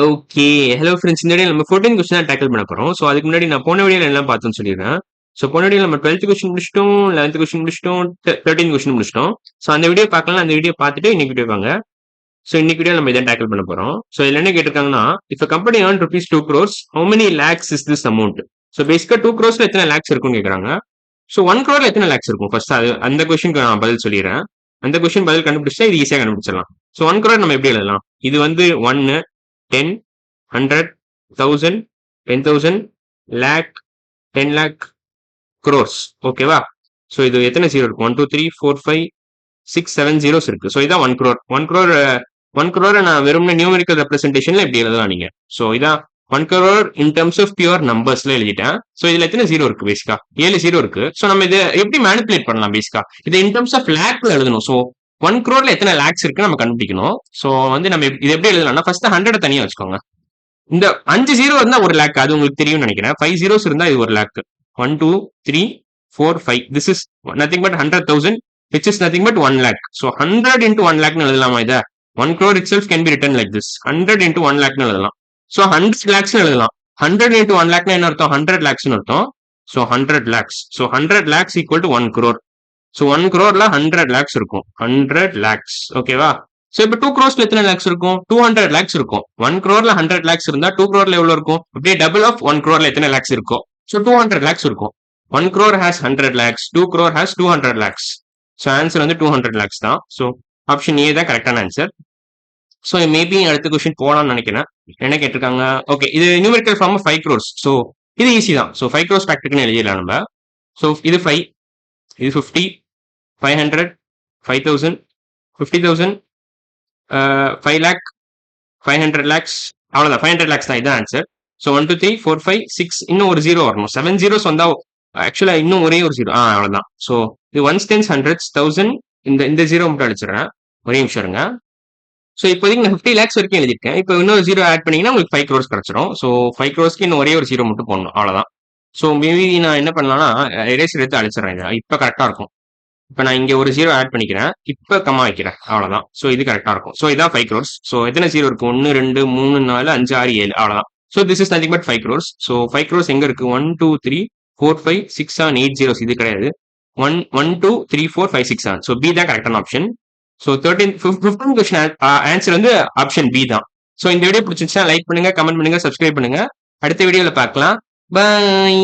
Okay. Hello friends. இந்த வீடியோல நம்ம 14 கொஸ்டின் தான் டேக்கிள் பண்ண போறோம். ஸோ அதுக்கு முன்னாடி நான் போன வீடியோல எல்லாம் பார்த்தோம்னு சொல்லிடுறேன். ஸோ போன வீடியோல நம்ம 12th கொஸ்டின் முடிச்சிட்டோம், 11th கொஸ்டின் முடிச்சிட்டோம், 13 கொஸ்டின் முடிச்சிட்டோம். ஸோ அந்த வீடியோ பார்க்கலாம், அந்த வீடியோ பார்த்துட்டு இன்னைக்கு வீடியோ வாங்க. ஸோ இன்னைக்கு வீடியோ நம்ம இதான் டேக்கிள் பண்ண போறோம். ஸோ இதுல என்ன கேட்டிருக்காங்கன்னா, if a company earned rupees 2 crores, how many lakhs is this amount? So பேசிக்கா 2 crores எத்தனை லேக்ஸ் இருக்கும்னு கேக்குறாங்க. ஸோ 1 crore எத்தனை லேக்ஸ் இருக்கும்? ஃபர்ஸ்ட் அது அந்த கொஸ்டினுக்கு நான் பதில் சொல்லிடுறேன். அந்த கொஸ்டின் பதில் கண்டுபிடிச்சா இது ஈஸியா கண்டுபிடிச்சிடலாம். ஸோ 1 crore நம்ம எப்படி எழுதலாம்? இது வந்து 1, 10, 100, 1000, 10,000, lakh, 10 lakh, crores. ஓகேவா? ஸோ இது எத்தனை ஜீரோ இருக்கும்? 1, 2, 3, 4, 5, 6, 7 ஜீரோஸ் இருக்கு. ஸோ இதான் 1 crore. 1 crore நான் வெறும்னே நியூமெரிக்கல் ரெப்ரஸன்டேஷன்ல இப்படி எழுதலாம் நீங்க. ஸோ இதான் 1 crore in terms of pure நம்பர்ஸ்ல எழுதிட்டேன். ஸோ இதுல எத்தனை ஜீரோ இருக்கு பேசிக்கா? 7 ஜீரோ இருக்கு. ஸோ நம்ம இதை எப்படி மேனிபுலேட் பண்ணலாம் பேசிக்கா? இது இன் டர்ம்ஸ் ஆஃப் லேக்ல எழுதணும். ஸோ 1 crore எத்தனை லேக்ஸ் இருக்கு நம்ம கண்டுபிடிக்கணும். ஸோ வந்து நம்ம இது எப்படி எழுதலாம்னா ஃபர்ஸ்ட் 100 தனியா வச்சுக்கோங்க. இந்த 5 ஜீரோ இருந்தா ஒரு லேக், அது உங்களுக்கு தெரியும் நினைக்கிறேன். 5 ஜீரோஸ் இருந்தா இது ஒரு lakh. 1, 2, 3, 4, 5. This is nothing but 100,000 which is nothing but 1 lakh. So 100 into 1 lakh எழுதலாமா இத? 1 crore itself can be written like this. 100 into 1 lakh எழுதலாம். So 100 lakhs எழுதலாம். 100 into 1 lakh என்ன அர்த்தம்? 100 lakhs அர்த்தம். So 100 lakhs. So 100 lakhs equal to 1 crore. So 1 crore 100 lakhs இருக்கும். 100 lakhs. ஓகேவா? So இப்ப 2 crores எத்தனை லேக்ஸ் இருக்கும்? 200 லேக்ஸ் இருக்கும். 1 crore 100 லேக்ஸ் இருந்தா 2 crore எவ்வளவு இருக்கும்? அப்படியே டபுள் ஆஃப் 1 crore எத்தனை லேக்ஸ் இருக்கும்? சோ 200 லேக்ஸ் இருக்கும். 1 crore has 100 lakhs, 2 crore has 200 lakhs. So answer வந்து 200 lakhs தான். சோ ஆப்ஷன் ஏ தான் கரெக்டான ஆன்சர். சோ மேபி அடுத்த கொஸ்டின் போலாம்னு நினைக்கிறேன். என்ன கேட்டிருக்காங்க? ஓகே, இது நியூமெரிக்கல் ஃபார்ம் 5 crores. சோ இது ஈஸி தான். சோ 5 crores ஃபேக்டர்னு எழுதிடலாம் நம்ம. சோ இது 5, இது 50, 500, 5000, 50,000, 5 lakh, 500 lakhs, அவ்வளவுதான். 500 lakhs தான் இதான் ஆன்சர். ஸோ 1, 2, 3, 4, 5, 6, இன்னும் ஒரு ஜீரோ வரணும். 7 ஜீரோஸ் வந்தா ஆக்சுவலா இன்னும் ஒரே ஒரு ஜீரோ. அவ்வளவுதான். ஸோ இது 1s, 10s, 100s, 1000, இந்த ஜீரோ மட்டும் அடிச்சிடுறேன். ஒரே நிமிஷம் இருங்க. ஸோ இப்போதைக்கு நான் 50 lakhs வரைக்கும் எழுதிருக்கேன். இப்போ இன்னொரு ஜீரோ ஆட் பண்ணீங்கன்னா உங்களுக்கு 5 crores கிடைச்சிடும். ஸோ 5 crores இன்னும் ஒரே ஒரு ஜீரோ மட்டும் போடணும். அவ்வளவுதான். ஸோ மேபி நான் என்ன பண்ணலாம்னா எரேசர் எடுத்து அழிச்சிடறேன். இது இப்போ கரெக்டா இருக்கும். இப்ப நான் இங்க ஒரு ஜீரோ ஆட் பண்ணிக்கிறேன். இப்ப கம்மா வைக்கிறேன். அவ்வளவுதான். சோ இது கரெக்டா இருக்கும். சோ இதான் 5 crores. சோ எத்தனை ஜீரோ இருக்கு? 1, 2, 3, 4, 5, 6, 7. அவ்வளவுதான். So this is nothing but 5 crores. So 5 crores எங்க இருக்கு? 1, 2, 3, 4, 5, 6, 7, 8 ஜீரோஸ். இது கிடையாது. 1, 2, 3, 4, 5, 6, 7. சோ பி தான் கரெக்டான ஆப்ஷன். சோ 15 கொஸ்டின் ஆன்சர் வந்து ஆப்ஷன் பி தான். சோ இந்த வீடியோ பிடிச்சிருந்துச்சுன்னா லைக் பண்ணுங்க, கமெண்ட் பண்ணுங்க, சப்ஸ்கிரைப் பண்ணுங்க. அடுத்த வீடியோல பார்க்கலாம். பை.